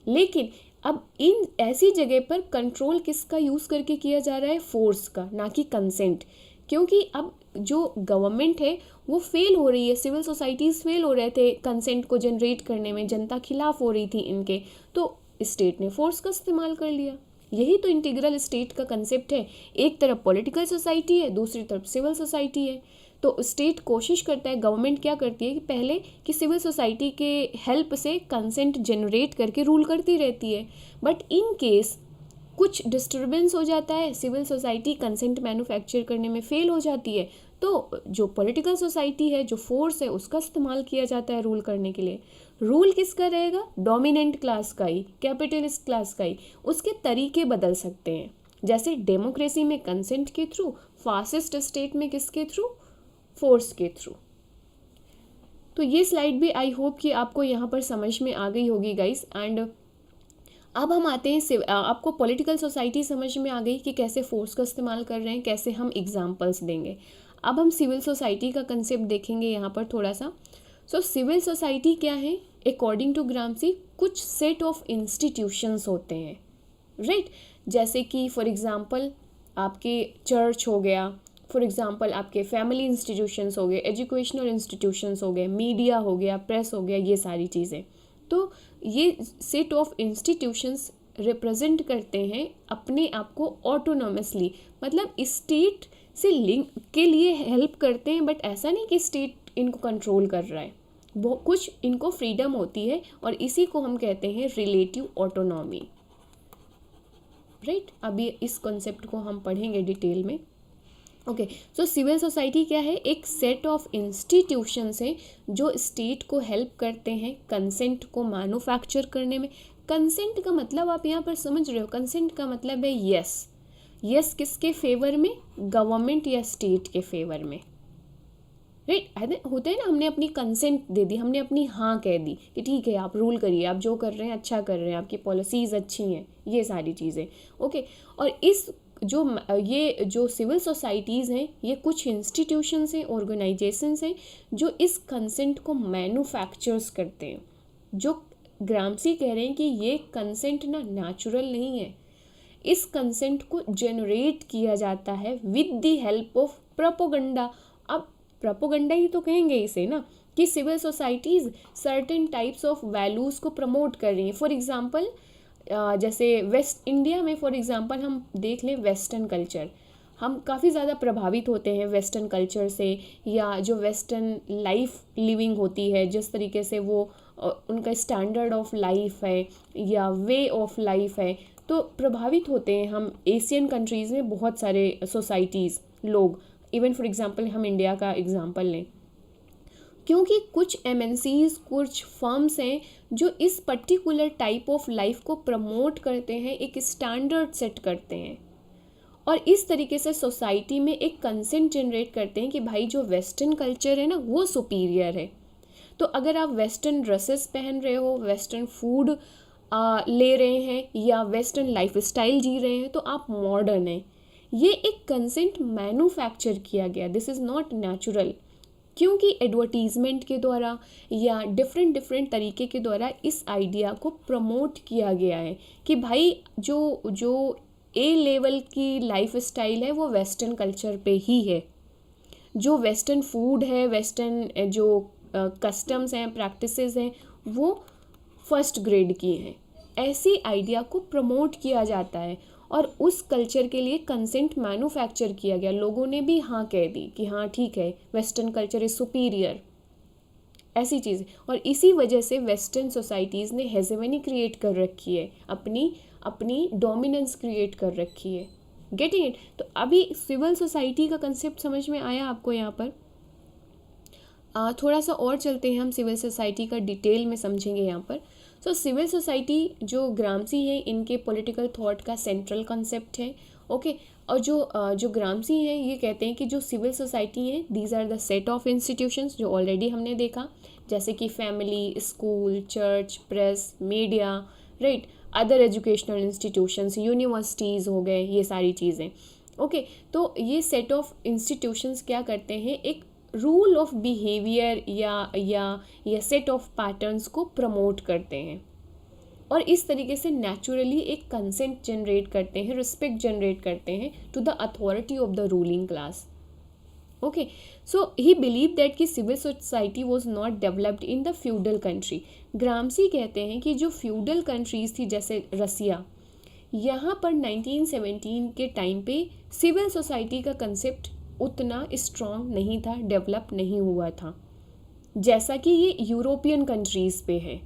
[SPEAKER 1] लेकिन अब इन ऐसी जगह पर कंट्रोल किसका यूज़ करके किया जा रहा है, फोर्स का, ना कि कंसेंट। क्योंकि अब जो गवर्नमेंट है वो फेल हो रही है, सिविल सोसाइटीज़ फेल हो रहे थे कंसेंट को जनरेट करने में, जनता खिलाफ हो रही थी इनके, तो स्टेट ने फोर्स का इस्तेमाल कर लिया। यही तो इंटीग्रल स्टेट का कंसेप्ट है। एक तरफ पॉलिटिकल सोसाइटी है, दूसरी तरफ सिविल सोसाइटी है। तो स्टेट कोशिश करता है, गवर्नमेंट क्या करती है कि पहले कि सिविल सोसाइटी के हेल्प से कंसेंट जनरेट करके रूल करती रहती है, बट इन केस कुछ डिस्टर्बेंस हो जाता है, सिविल सोसाइटी कंसेंट मैन्युफैक्चर करने में फेल हो जाती है, तो जो पॉलिटिकल सोसाइटी है, जो फोर्स है, उसका इस्तेमाल किया जाता है रूल करने के लिए। रूल किसका रहेगा, डोमिनेंट क्लास का ही, कैपिटलिस्ट क्लास का ही। उसके तरीके बदल सकते हैं, जैसे डेमोक्रेसी में कंसेंट के थ्रू, फासिस्ट स्टेट में किसके थ्रू, फोर्स के थ्रू। तो ये स्लाइड भी आई होप कि आपको यहाँ पर समझ में आ गई होगी गाइस। एंड अब हम आते हैं, आपको पॉलिटिकल सोसाइटी समझ में आ गई कि कैसे फोर्स का इस्तेमाल कर रहे हैं, कैसे हम एग्जाम्पल्स देंगे। अब हम सिविल सोसाइटी का कंसेप्ट देखेंगे यहाँ पर थोड़ा सा। सो सिविल सोसाइटी क्या है, अकॉर्डिंग टू ग्रामसी कुछ सेट ऑफ इंस्टीट्यूशंस होते हैं, राइट। जैसे कि फॉर एग्जांपल आपके चर्च हो गया, फॉर एग्जांपल आपके फैमिली इंस्टीट्यूशंस हो गए, एजुकेशनल इंस्टीट्यूशंस हो गए, मीडिया हो गया, प्रेस हो गया, ये सारी चीज़ें। तो ये सेट ऑफ इंस्टीट्यूशंस रिप्रेजेंट करते हैं अपने आप को ऑटोनोमसली, मतलब स्टेट से लिंक के लिए हेल्प करते हैं, बट ऐसा नहीं कि स्टेट इनको कंट्रोल कर रहा है, वो कुछ इनको फ्रीडम होती है, और इसी को हम कहते हैं रिलेटिव ऑटोनॉमी, राइट। अभी इस कॉन्सेप्ट को हम पढ़ेंगे डिटेल में। ओके, सो सिविल सोसाइटी क्या है, एक सेट ऑफ इंस्टीट्यूशंस हैं जो स्टेट को हेल्प करते हैं कंसेंट को मैन्युफैक्चर करने में। कंसेंट का मतलब आप यहाँ पर समझ रहे हो, कंसेंट का मतलब है यस। यस किसके फेवर में, गवर्नमेंट या स्टेट के फेवर में, राइट। होता है ना, हमने अपनी कंसेंट दे दी, हमने अपनी हाँ कह दी कि ठीक है आप रूल करिए, आप जो कर रहे हैं अच्छा कर रहे हैं, आपकी पॉलिसीज़ अच्छी हैं, ये सारी चीज़ें, ओके। और इस ये जो सिविल सोसाइटीज़ हैं, ये कुछ इंस्टीट्यूशंस हैं, ऑर्गेनाइजेशंस हैं जो इस कंसेंट को मैन्युफैक्चर्स करते हैं। जो ग्रामसी कह रहे हैं कि ये कंसेंट ना नेचुरल नहीं है, इस कंसेंट को जनरेट किया जाता है with the help of propaganda. अब प्रोपोगंडा ही तो कहेंगे इसे ना, कि civil societies certain types of values को प्रमोट कर रही हैं। फॉर एग्जांपल जैसे वेस्ट इंडिया में फॉर एग्जांपल हम देख लें वेस्टर्न कल्चर, हम काफ़ी ज़्यादा प्रभावित होते हैं वेस्टर्न कल्चर से, या जो वेस्टर्न लाइफ लिविंग होती है, जिस तरीके से वो उनका स्टैंडर्ड ऑफ लाइफ है या वे ऑफ लाइफ है, तो प्रभावित होते हैं हम। एशियन कंट्रीज़ में बहुत सारे सोसाइटीज़, लोग, इवन फॉर एग्जांपल हम इंडिया का एग्जांपल लें, क्योंकि कुछ एमएनसीज, कुछ फर्म्स हैं जो इस पर्टिकुलर टाइप ऑफ लाइफ को प्रमोट करते हैं, एक स्टैंडर्ड सेट करते हैं, और इस तरीके से सोसाइटी में एक कंसेंट जनरेट करते हैं कि भाई जो वेस्टर्न कल्चर है ना वो सुपीरियर है। तो अगर आप वेस्टर्न ड्रेसेस पहन रहे हो, वेस्टर्न फूड ले रहे हैं, या वेस्टर्न लाइफ स्टाइल जी रहे हैं, तो आप मॉडर्न हैं। ये एक कंसेंट मैन्युफैक्चर किया गया, दिस इज़ नॉट नेचुरल, क्योंकि एडवर्टीज़मेंट के द्वारा या डिफरेंट तरीके के द्वारा इस आइडिया को प्रमोट किया गया है कि भाई जो ए लेवल की लाइफ स्टाइल है वो वेस्टर्न कल्चर पे ही है, जो वेस्टर्न फूड है, वेस्टर्न जो कस्टम्स हैं, प्रैक्टिसेस हैं, वो फर्स्ट ग्रेड की हैं। ऐसी आइडिया को प्रमोट किया जाता है, और उस कल्चर के लिए कंसेंट मैन्युफैक्चर किया गया। लोगों ने भी हाँ कह दी कि हाँ ठीक है, वेस्टर्न कल्चर इज़ सुपीरियर, ऐसी चीज़ें। और इसी वजह से वेस्टर्न सोसाइटीज़ ने हेजेमनी क्रिएट कर रखी है, अपनी डोमिनेंस क्रिएट कर रखी है। Getting it? तो अभी सिविल सोसाइटी का कंसेप्ट समझ में आया आपको? यहाँ पर थोड़ा सा और चलते हैं हम, सिविल सोसाइटी का डिटेल में समझेंगे यहाँ पर। सो सिविल सोसाइटी जो ग्रामसी है इनके पॉलिटिकल थॉट का सेंट्रल कॉन्सेप्ट है। ओके और जो ग्रामसी हैं ये कहते हैं कि जो सिविल सोसाइटी है these are the set of institutions, जो ऑलरेडी हमने देखा, जैसे कि family, school, church, press, media, right, other educational institutions, universities हो गए, ये सारी चीज़ें। ओके तो ये सेट ऑफ इंस्टीट्यूशंस क्या करते हैं, एक रूल ऑफ बिहेवियर या सेट ऑफ पैटर्न्स को प्रमोट करते हैं और इस तरीके से नेचुरली एक कंसेंट जनरेट करते हैं, रिस्पेक्ट जनरेट करते हैं to the authority of the ruling class. Okay so he believe that कि civil society was not developed in the feudal country. Gramsci कहते हैं कि जो फ्यूडल कंट्रीज थी जैसे रसिया, यहाँ पर 1917 के टाइम पे सिविल सोसाइटी का कंसेप्ट उतना स्ट्रॉन्ग नहीं था, डेवलप नहीं हुआ था जैसा कि ये यूरोपियन कंट्रीज़ पे है।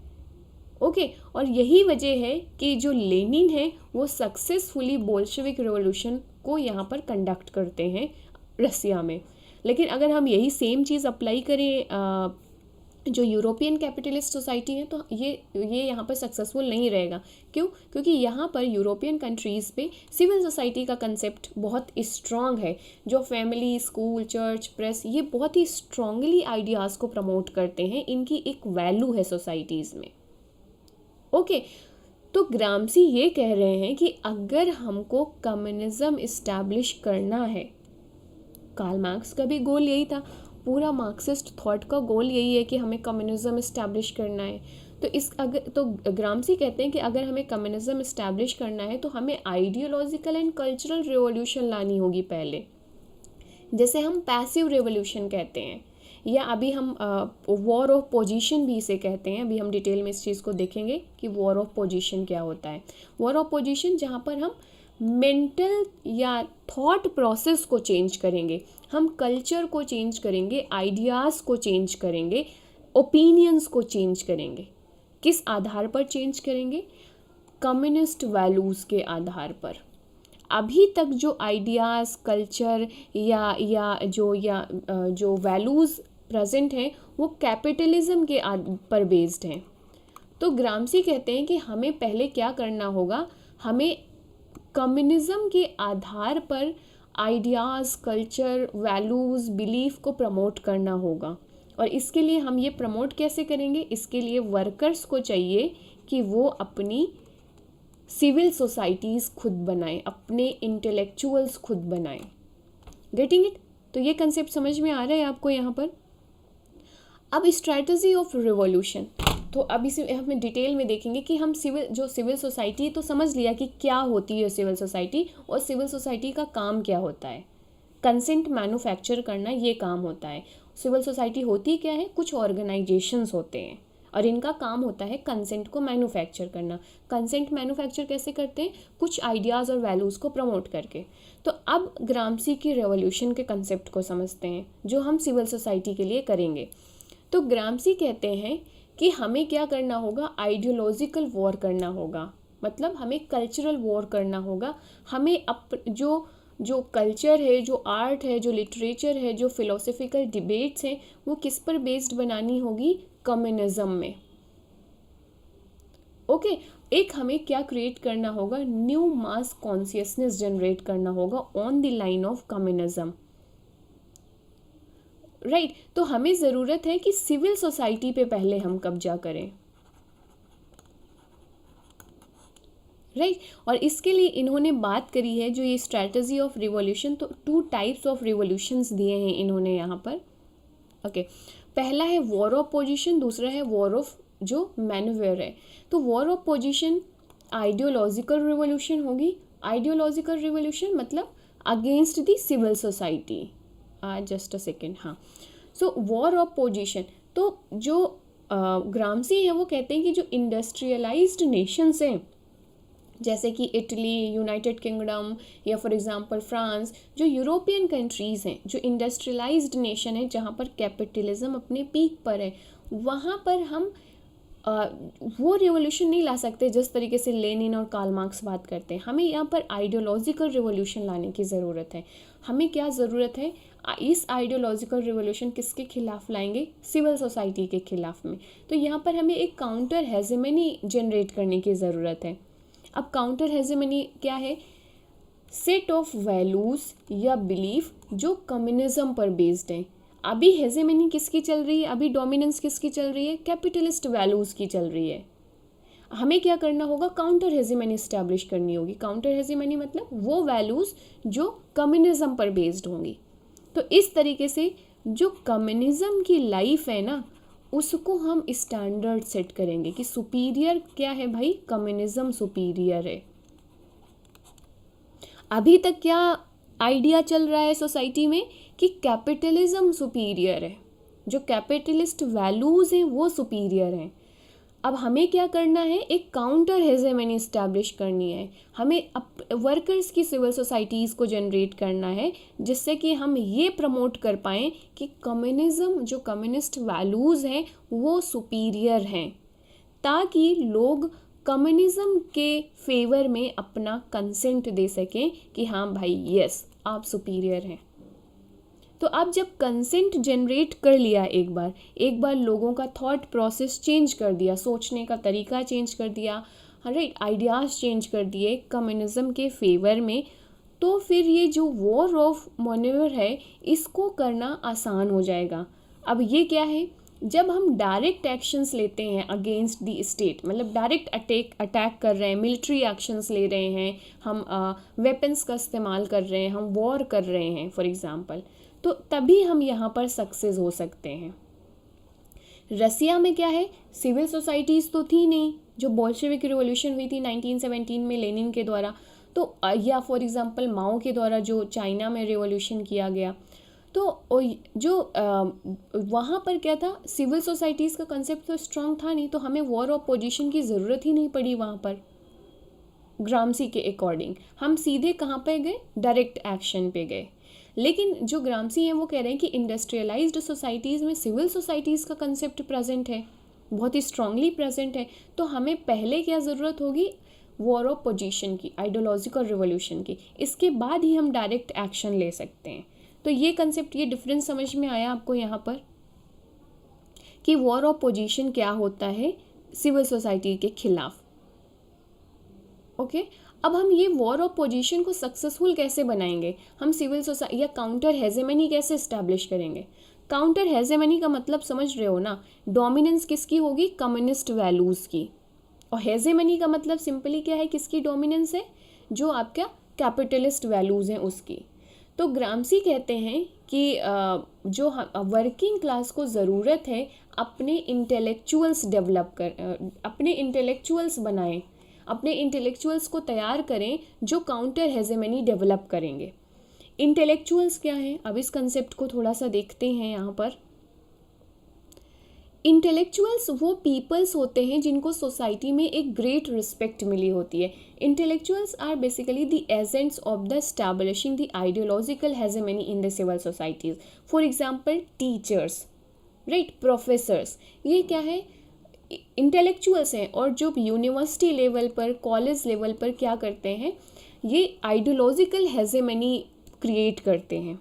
[SPEAKER 1] ओके और यही वजह है कि जो लेनिन है वो सक्सेसफुली बोल्शेविक रिवॉल्यूशन को यहाँ पर कंडक्ट करते हैं रसिया में। लेकिन अगर हम यही सेम चीज़ अप्लाई करें जो यूरोपियन कैपिटलिस्ट सोसाइटी है तो ये यहाँ पर सक्सेसफुल नहीं रहेगा। क्यों? क्योंकि यहाँ पर यूरोपियन कंट्रीज़ पे सिविल सोसाइटी का कंसेप्ट बहुत स्ट्रॉन्ग है, जो फैमिली, स्कूल, चर्च, प्रेस, ये बहुत ही स्ट्रॉन्गली आइडियाज़ को प्रमोट करते हैं, इनकी एक वैल्यू है सोसाइटीज़ में। ओके तो ग्रामसी ये कह रहे हैं कि अगर हमको कम्युनिज्म इस्टेब्लिश करना है, कार्ल मार्क्स का भी गोल यही था, पूरा मार्क्सिस्ट थॉट का गोल यही है कि हमें कम्युनिज्म इस्टेब्लिश करना है। तो ग्रामसी कहते हैं कि अगर हमें कम्युनिज्म इस्टेब्लिश करना है तो हमें आइडियोलॉजिकल एंड कल्चरल रिवॉल्यूशन लानी होगी पहले, जैसे हम पैसिव रिवॉल्यूशन कहते हैं, या अभी हम वॉर ऑफ पोजीशन भी इसे कहते हैं। अभी हम डिटेल में इस चीज़ को देखेंगे कि वॉर ऑफ पोजीशन क्या होता है। वॉर ऑफ पोजीशन जहाँ पर हम मेंटल या थॉट प्रोसेस को चेंज करेंगे, हम कल्चर को चेंज करेंगे, आइडियाज़ को चेंज करेंगे, ओपिनियंस को चेंज करेंगे। किस आधार पर चेंज करेंगे? कम्युनिस्ट वैल्यूज़ के आधार पर। अभी तक जो आइडियाज़, कल्चर या जो वैल्यूज़ प्रेजेंट हैं वो कैपिटलिज्म के पर बेस्ड हैं। तो ग्रामसी कहते हैं कि हमें पहले क्या करना होगा, हमें कम्युनिज्म के आधार पर आइडियाज़, कल्चर, वैल्यूज़, बिलीफ को प्रमोट करना होगा। और इसके लिए हम ये प्रमोट कैसे करेंगे? इसके लिए वर्कर्स को चाहिए कि वो अपनी सिविल सोसाइटीज़ खुद बनाएं, अपने इंटेलेक्चुअल्स खुद बनाएं। Getting it? तो ये कंसेप्ट समझ में आ रहा है आपको यहाँ पर। अब स्ट्रैटेजी ऑफ रिवॉल्यूशन, तो अब इसे हम डिटेल में देखेंगे कि हम सिविल सोसाइटी तो समझ लिया कि क्या होती है सिविल सोसाइटी, और सिविल सोसाइटी का काम क्या होता है। कंसेंट मैन्युफैक्चर करना ये काम होता है। सिविल सोसाइटी होती क्या है? कुछ ऑर्गेनाइजेशंस होते हैं और इनका काम होता है कंसेंट को मैन्युफैक्चर करना। कंसेंट मैन्युफैक्चर कैसे करते हैं? कुछ आइडियाज़ और वैल्यूज़ को प्रमोट करके। तो अब ग्रामसी की रेवोल्यूशन के कंसेप्ट को समझते हैं जो हम सिविल सोसाइटी के लिए करेंगे। तो ग्रामसी कहते हैं कि हमें क्या करना होगा? आइडियोलॉजिकल वॉर करना होगा, मतलब हमें कल्चरल वॉर करना होगा। हमें जो कल्चर है, जो आर्ट है, जो लिटरेचर है, जो फिलोसफिकल डिबेट्स हैं, वो किस पर बेस्ड बनानी होगी? कम्युनिज्म में। ओके एक हमें क्या क्रिएट करना होगा? न्यू मास कॉन्शियसनेस जनरेट करना होगा on the line of communism. Right तो हमें ज़रूरत है कि सिविल सोसाइटी पे पहले हम कब्जा करें। राइट और इसके लिए इन्होंने बात करी है जो ये स्ट्रैटेजी ऑफ रिवॉल्यूशन, तो 2 टाइप्स ऑफ रिवॉल्यूशंस दिए हैं इन्होंने यहाँ पर। ओके पहला है वॉर ऑफ पोजीशन, दूसरा है वॉर ऑफ जो मैन्यूवर है। तो war of position ideological revolution होगी। आइडियोलॉजिकल रिवॉल्यूशन मतलब against the civil society. Just a second, हाँ। सो वॉर ऑफ पोजीशन, तो जो ग्रामसी है वो कहते हैं कि जो इंडस्ट्रियलाइज्ड नेशंस हैं जैसे कि इटली, यूनाइटेड किंगडम या फॉर एग्जांपल फ्रांस, जो यूरोपियन कंट्रीज़ हैं, जो इंडस्ट्रियलाइज्ड नेशन है जहाँ पर कैपिटलिज्म अपने पीक पर है, वहाँ पर हम वो रिवॉल्यूशन नहीं ला सकते जिस तरीके से लेनिन और कार्ल मार्क्स बात करते हैं। हमें यहाँ पर आइडियोलॉजिकल रिवॉल्यूशन लाने की ज़रूरत है। हमें क्या ज़रूरत है, इस आइडियोलॉजिकल रिवॉल्यूशन किसके खिलाफ लाएंगे, सिविल सोसाइटी के खिलाफ में। तो यहाँ पर हमें एक काउंटर हेजेमनी जनरेट करने की ज़रूरत है। अब काउंटर हेजेमनी क्या है, सेट ऑफ वैल्यूज़ या बिलीफ जो कम्युनिज्म पर बेस्ड है। अभी हेजेमनी किसकी चल रही है, अभी डोमिनेंस किसकी चल रही है, कैपिटलिस्ट वैल्यूज़ की चल रही है। हमें क्या करना होगा, काउंटर हेजेमनी इस्टेब्लिश करनी होगी। काउंटर हेजेमनी मतलब वो वैल्यूज़ जो कम्युनिज्म पर बेस्ड होंगी। तो इस तरीके से जो कम्युनिज्म की लाइफ है ना, उसको हम स्टैंडर्ड सेट करेंगे कि सुपीरियर क्या है भाई, कम्युनिज्म सुपीरियर है। अभी तक क्या आइडिया चल रहा है सोसाइटी में कि कैपिटलिज्म सुपीरियर है, जो कैपिटलिस्ट वैल्यूज़ हैं वो सुपीरियर हैं। अब हमें क्या करना है, एक काउंटर हेजेमनी इस्टेब्लिश करनी है। हमें वर्कर्स की सिविल सोसाइटीज़ को जनरेट करना है जिससे कि हम ये प्रमोट कर पाएँ कि कम्युनिज्म, जो कम्युनिस्ट वैल्यूज़ हैं वो सुपीरियर हैं, ताकि लोग कम्युनिज्म के फेवर में अपना कंसेंट दे सकें कि हाँ भाई यस आप सुपीरियर हैं। तो आप जब कंसेंट जनरेट कर लिया, एक बार लोगों का थॉट प्रोसेस चेंज कर दिया, सोचने का तरीका चेंज कर दिया, राइट, आइडियाज़ चेंज कर दिए कम्युनिज्म के फेवर में, तो फिर ये जो वॉर ऑफ मैन्योर है इसको करना आसान हो जाएगा। अब ये क्या है, जब हम डायरेक्ट एक्शंस लेते हैं अगेंस्ट द स्टेट, मतलब डायरेक्ट अटैक कर रहे हैं, मिलिट्री एक्शंस ले रहे हैं, हम वेपन्स का इस्तेमाल कर रहे हैं, हम वॉर कर रहे हैं फॉर एग्ज़ाम्पल, तो तभी हम यहाँ पर सक्सेस हो सकते हैं। रसिया में क्या है, सिविल सोसाइटीज़ तो थी नहीं, जो बोल्शेविक रिवॉल्यूशन हुई थी 1917 में लेनिन के द्वारा, तो या फॉर एग्ज़ाम्पल माओ के द्वारा जो चाइना में रिवॉल्यूशन किया गया, तो जो वहाँ पर क्या था, सिविल सोसाइटीज़ का कंसेप्ट तो स्ट्रॉन्ग था नहीं, तो हमें वॉर ऑफ पोजीशन की ज़रूरत ही नहीं पड़ी वहाँ पर। ग्रामसी के अकॉर्डिंग हम सीधे कहाँ पे गए, डायरेक्ट एक्शन पे गए। लेकिन जो ग्रामसी हैं वो कह रहे हैं कि इंडस्ट्रियलाइज्ड सोसाइटीज़ में सिविल सोसाइटीज़ का कंसेप्ट प्रेजेंट है, बहुत ही स्ट्रांगली प्रेजेंट है। तो हमें पहले क्या ज़रूरत होगी, वॉर ऑफ पोजीशन की, आइडियोलॉजिकल रिवॉल्यूशन की, इसके बाद ही हम डायरेक्ट एक्शन ले सकते हैं। तो ये कंसेप्ट, ये डिफरेंस समझ में आया आपको यहाँ पर कि वॉर ऑफ पोजीशन क्या होता है सिविल सोसाइटी के खिलाफ। ओके, अब हम ये वॉर ऑफ पोजीशन को सक्सेसफुल कैसे बनाएंगे, हम सिविल सोसाइटी या काउंटर हेजेमनी कैसे इस्टेब्लिश करेंगे। काउंटर हेजेमनी का मतलब समझ रहे हो ना, डोमिनेंस किसकी होगी, कम्युनिस्ट वैल्यूज़ की, और हेजेमनी का मतलब सिंपली क्या है, किसकी डोमिनेंस है, जो आपका कैपिटलिस्ट वैल्यूज़ हैं उसकी। तो ग्रामसी कहते हैं कि जो वर्किंग क्लास को ज़रूरत है अपने इंटेलेक्चुअल्स डेवलप कर, अपने इंटेलेक्चुअल्स बनाएं, अपने इंटेलेक्चुअल्स को तैयार करें जो काउंटर हेजेमनी डेवलप करेंगे। इंटेलेक्चुअल्स क्या हैं, अब इस कंसेप्ट को थोड़ा सा देखते हैं यहाँ पर। इंटेलेक्चुअल्स वो पीपल्स होते हैं जिनको सोसाइटी में एक ग्रेट रिस्पेक्ट मिली होती है। Intellectuals are basically the agents of the establishing the ideological hegemony in the civil societies. For example teachers, right, professors, ये क्या है, इंटेलेक्चुअल्स हैं, और जो यूनिवर्सिटी लेवल पर, कॉलेज लेवल पर क्या करते हैं, ये आइडियोलॉजिकल हेजेमनी क्रिएट करते हैं।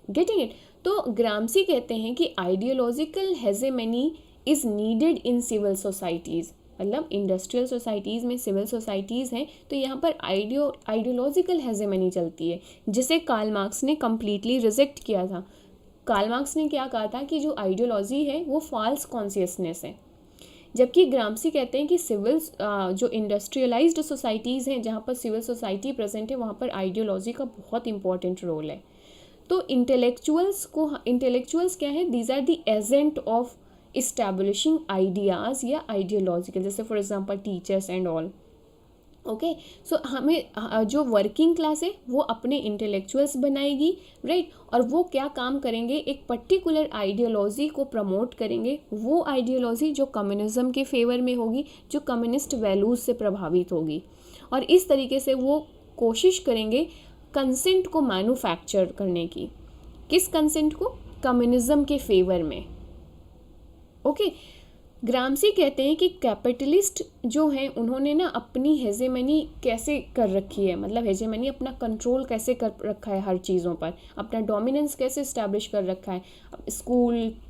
[SPEAKER 1] Getting it. तो ग्रामसी कहते हैं कि ideological hegemony is needed in civil societies, मतलब इंडस्ट्रियल सोसाइटीज़ में सिविल सोसाइटीज़ हैं तो यहाँ पर आइडियोलॉजिकल हेजेमनी चलती है, जिसे कार्ल मार्क्स ने कम्प्लीटली रिजेक्ट किया था। कार्ल मार्क्स ने क्या कहा था कि जो आइडियोलॉजी है वो फॉल्स कॉन्शियसनेस है, जबकि ग्रामसी कहते हैं कि सिविल जो इंडस्ट्रियलाइज्ड सोसाइटीज़ हैं जहाँ पर सिविल सोसाइटी प्रेजेंट है वहाँ पर आइडियोलॉजी का बहुत इंपॉर्टेंट रोल है। तो इंटेलेक्चुअल्स क्या है, these are the agent of establishing ideas या आइडियोलॉजिकल, जैसे for example teachers and all. Okay, so हमें जो वर्किंग क्लास है वो अपने इंटेलेक्चुअल्स बनाएगी, राइट, और वो क्या काम करेंगे, एक पर्टिकुलर आइडियोलॉजी को प्रमोट करेंगे, वो आइडियोलॉजी जो कम्युनिज्म के फेवर में होगी, जो कम्युनिस्ट वैल्यूज़ से प्रभावित होगी, और इस तरीके से वो कोशिश करेंगे कंसेंट को मैन्युफैक्चर करने की। किस कंसेंट को, कम्युनिज्म के फेवर में। ओके, ग्रामसी कहते हैं कि कैपिटलिस्ट जो हैं उन्होंने ना अपनी हेजेमनी कैसे कर रखी है, मतलब हेजेमनी अपना कंट्रोल कैसे कर रखा है हर चीज़ों पर, अपना डोमिनेंस कैसे इस्टेब्लिश कर रखा है।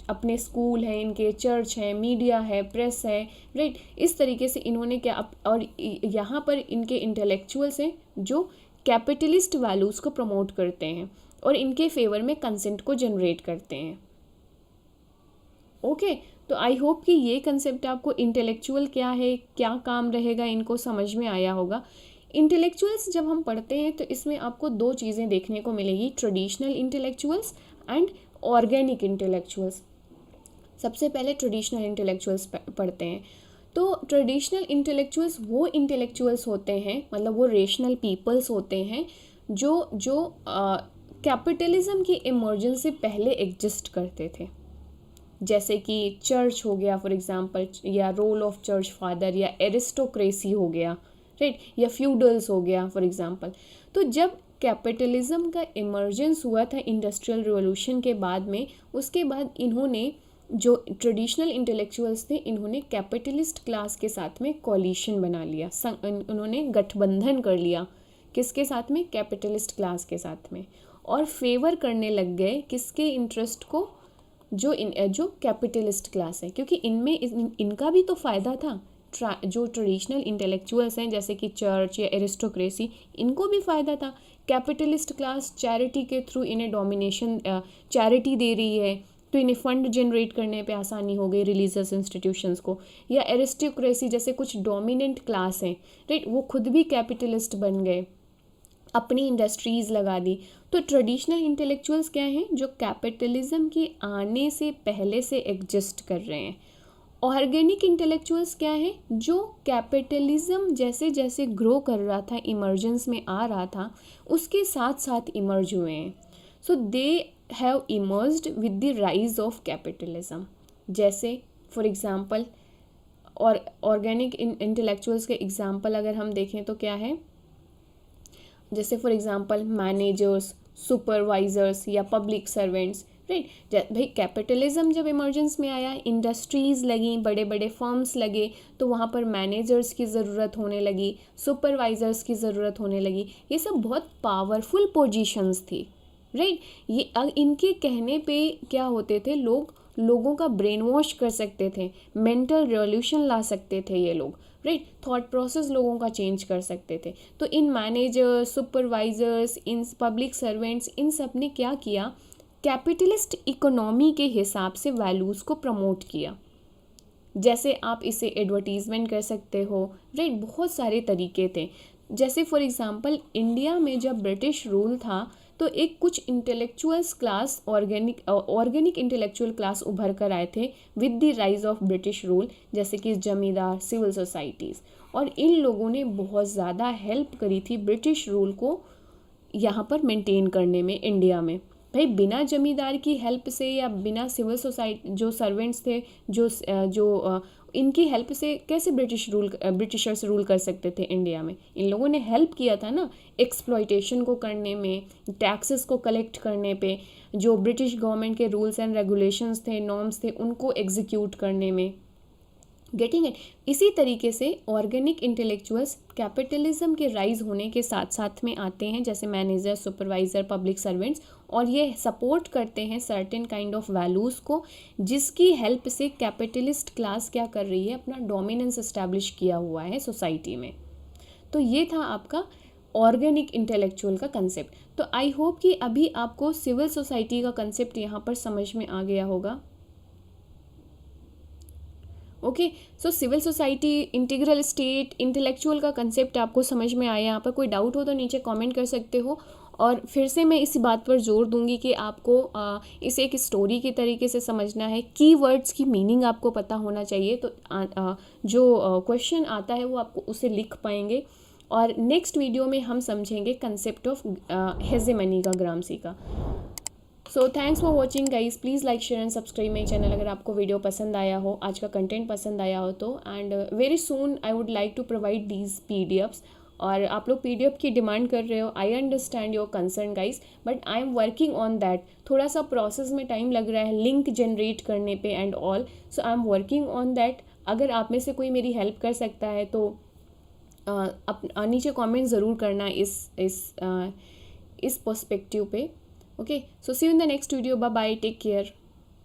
[SPEAKER 1] अपने स्कूल हैं इनके, चर्च हैं, मीडिया है, प्रेस है, राइट। इस तरीके से इन्होंने क्या और यहाँ पर इनके इंटेलेक्चुअल्स हैं जो कैपिटलिस्ट वैल्यूज़ को प्रमोट करते हैं और इनके फेवर में कंसेंट को जनरेट करते हैं। ओके, तो आई होप कि ये कंसेप्ट आपको इंटेलेक्चुअल क्या है, क्या काम रहेगा, इनको समझ में आया होगा। इंटेलेक्चुअल्स जब हम पढ़ते हैं तो इसमें आपको दो चीज़ें देखने को मिलेगी, traditional intellectuals and organic intellectuals. सबसे पहले ट्रेडिशनल इंटेलेक्चुअल्स पढ़ते हैं। तो ट्रेडिशनल इंटेलेक्चुअल्स वो इंटेलेक्चुअल्स होते हैं, मतलब वो रेशनल पीपल्स होते हैं जो कैपिटलिज्म की इमर्जेंस से पहले एग्जिस्ट करते थे। जैसे कि चर्च हो गया फॉर एग्जांपल, या रोल ऑफ चर्च फादर, या एरिस्टोक्रेसी हो गया, राइट, या फ्यूडल्स हो गया फॉर एग्जांपल। तो जब कैपिटलिज्म का इमर्जेंस हुआ था इंडस्ट्रियल रिवॉल्यूशन के बाद में, उसके बाद इन्होंने जो ट्रेडिशनल इंटेलेक्चुअल्स थे इन्होंने कैपिटलिस्ट क्लास के साथ में कोलिशन बना लिया, उन्होंने गठबंधन कर लिया। किसके साथ में? कैपिटलिस्ट क्लास के साथ में। और फेवर करने लग गए किसके इंटरेस्ट को? जो कैपिटलिस्ट क्लास है, क्योंकि इनमें इनका भी तो फ़ायदा था। जो ट्रेडिशनल इंटेलेक्चुअल्स हैं जैसे कि चर्च या एरिस्टोक्रेसी, इनको भी फ़ायदा था। कैपिटलिस्ट क्लास चैरिटी के थ्रू इन्हें डोमिनेशन, चैरिटी दे रही है तो इन्हें फंड जनरेट करने पे आसानी हो गई रिलीजियस इंस्टीट्यूशंस को। या एरिस्टोक्रेसी जैसे कुछ डोमिनेंट क्लास हैं, राइट, वो खुद भी कैपिटलिस्ट बन गए, अपनी इंडस्ट्रीज़ लगा दी। तो ट्रेडिशनल इंटेलेक्चुअल्स क्या हैं? जो कैपिटलिज्म के आने से पहले से एग्जिस्ट कर रहे हैं। ऑर्गेनिक इंटेलेक्चुअल्स क्या हैं? जो कैपिटलिज्म जैसे जैसे ग्रो कर रहा था, इमर्जेंस में आ रहा था, उसके साथ साथ इमर्ज हुए हैं। So they have emerged with the rise of capitalism. जैसे फॉर एग्जांपल, और ऑर्गेनिक इंटेलेक्चुअल्स के एग्जांपल अगर हम देखें तो क्या है? जैसे फॉर एग्जांपल मैनेजर्स, सुपरवाइजर्स या पब्लिक सर्वेंट्स, राइट। भाई कैपिटलिज्म जब इमर्जेंस में आया, इंडस्ट्रीज़ लगी, बड़े बड़े फर्म्स लगे, तो वहाँ पर मैनेजर्स की ज़रूरत होने लगी, सुपरवाइजर्स की ज़रूरत होने लगी। ये सब बहुत पावरफुल पोजीशंस थी, राइट। ये इनके कहने पे क्या होते थे, लोगों का ब्रेन वॉश कर सकते थे, मेंटल रेवोल्यूशन ला सकते थे ये लोग, राइट। थॉट प्रोसेस लोगों का चेंज कर सकते थे। तो इन मैनेजर्स, सुपरवाइजर्स, इन पब्लिक सर्वेंट्स, इन सब ने क्या किया? कैपिटलिस्ट इकोनॉमी के हिसाब से वैल्यूज़ को प्रमोट किया। जैसे आप इसे एडवर्टीजमेंट कर सकते हो, राइट, बहुत सारे तरीके थे। जैसे फॉर एग्जांपल इंडिया में जब ब्रिटिश रूल था तो एक कुछ intellectuals class, organic intellectual class उभर कर आए थे with the rise of British rule, जैसे कि जमींदार, सिविल सोसाइटीज़। और इन लोगों ने बहुत ज़्यादा हेल्प करी थी ब्रिटिश रूल को यहाँ पर मेंटेन करने में इंडिया में। भाई बिना जमींदार की हेल्प से या बिना सिविल सोसाइटी जो सर्वेंट्स थे, जो इनकी हेल्प से कैसे ब्रिटिशर्स रूल कर सकते थे इंडिया में? इन लोगों ने हेल्प किया था ना एक्सप्लॉयटेशन को करने में, टैक्सेस को कलेक्ट करने पे, जो ब्रिटिश गवर्नमेंट के रूल्स एंड रेगुलेशंस थे, नॉर्म्स थे, उनको एग्जीक्यूट करने में। Getting it? इसी तरीके से ऑर्गेनिक इंटेलेक्चुअल्स कैपिटलिज्म के राइज होने के साथ साथ में आते हैं, जैसे मैनेजर, सुपरवाइजर, पब्लिक सर्वेंट्स, और ये सपोर्ट करते हैं सर्टेन काइंड ऑफ वैल्यूज़ को, जिसकी हेल्प से कैपिटलिस्ट क्लास क्या कर रही है? अपना डोमिनेंस इस्टेब्लिश किया हुआ है सोसाइटी में। तो ये था आपका ऑर्गेनिक इंटेलेक्चुअल का कंसेप्ट। तो आई होप कि अभी आपको सिविल सोसाइटी का कंसेप्ट यहाँ पर समझ में आ गया होगा। Okay, so civil society, integral state, intellectual का कंसेप्ट आपको समझ में आया। यहाँ पर कोई डाउट हो तो नीचे कमेंट कर सकते हो। और फिर से मैं इसी बात पर जोर दूंगी कि आपको इसे एक स्टोरी की तरीके से समझना है, कीवर्ड्स की मीनिंग आपको पता होना चाहिए। तो जो क्वेश्चन आता है वो आपको उसे लिख पाएंगे। और नेक्स्ट वीडियो में हम समझेंगे कंसेप्ट ऑफ हेजेमनी का, ग्रामसी का। So thanks for watching guys, please like, share and subscribe my channel अगर आपको वीडियो पसंद आया हो, आज का कंटेंट पसंद आया हो तो। And very soon I would like to provide these PDFs और आप लोग PDF की डिमांड कर रहे हो, I understand your concern guys, but I am working on that. थोड़ा सा प्रोसेस में टाइम लग रहा है लिंक जनरेट करने पे and all, so I am working on that. अगर आप में से कोई मेरी हेल्प कर सकता है तो नीचे कमेंट ज़रूर करना इस पर्सपेक्टिव पे। Okay, so see you in the next video, bye bye, take care.